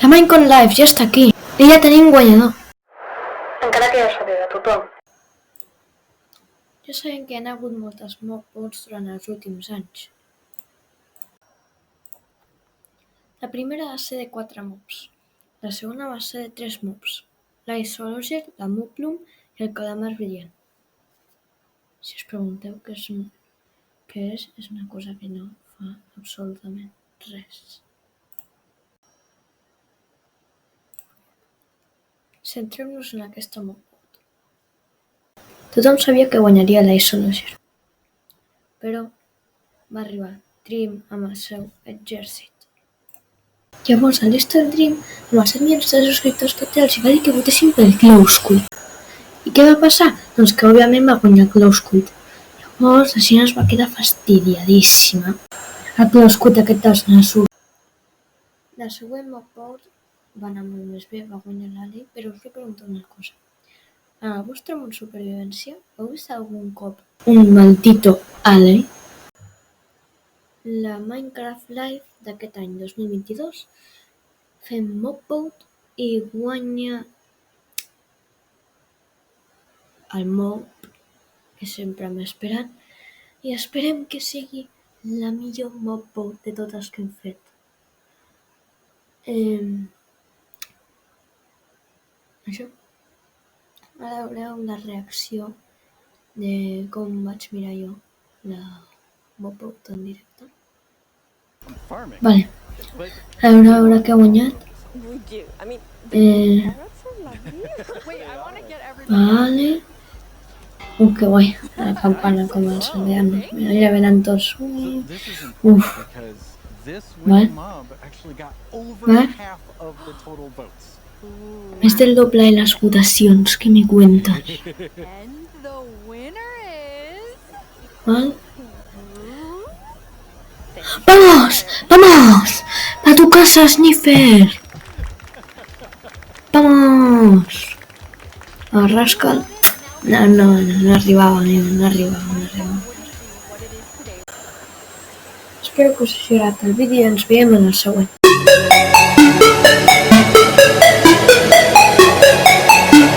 La Minecon Live ja està aquí. I ja tenim guanyador. Encara que ja ho sabia de tothom. Ja sabem que hi ha hagut moltes mobs durant els últims anys. La primera va ser de 4 mobs. La segona va ser de 3 mobs. L'Iceologer, la Muplum i el calamar brillant. Si us pregunteu què és una cosa que no fa absolutament res. Centrem-nos en aquesta mob. Tothom sabia que guanyaria l'Iceologer, però va arribar Dream amb el seu exèrcit. Llavors el Lister Dream, amb els 7 milions de subscriptors que té, els va dir que votessin pel Glowsquid. I què va passar? Doncs que òbviament va guanyar el Glowsquid. Llavors la Xina es va quedar fastidiadíssima. El Glowsquid aquest dels nassos. La següent mob va anar molt més bé, va guanyar l'Ali, però us vull preguntar una cosa. En el vostre món supervivència, heu vist algun cop un maldito Ali? La Minecraft Live d'aquest any 2022 fem mobvote i guanya el mob que sempre hem esperat i esperem que sigui la millor mobvote de totes que hem fet. Això. Ara veureu la reacció de com vaig mirar jo la mobvote en directe. Vale. A veure què ha guanyat. Vale. Que guai. La campana com els aldeanos. Mira, ja venen tots. Uf. Vale. Vale. Més del doble de les votacions que me cuentas. Vale. ¡Vamos! ¡Vamos! ¡A tu casa, Sniffer! ¡Vamos! El Rascal. No arribava, no arribava. Espero que us hagi agradat el vídeo i ens veiem en el següent.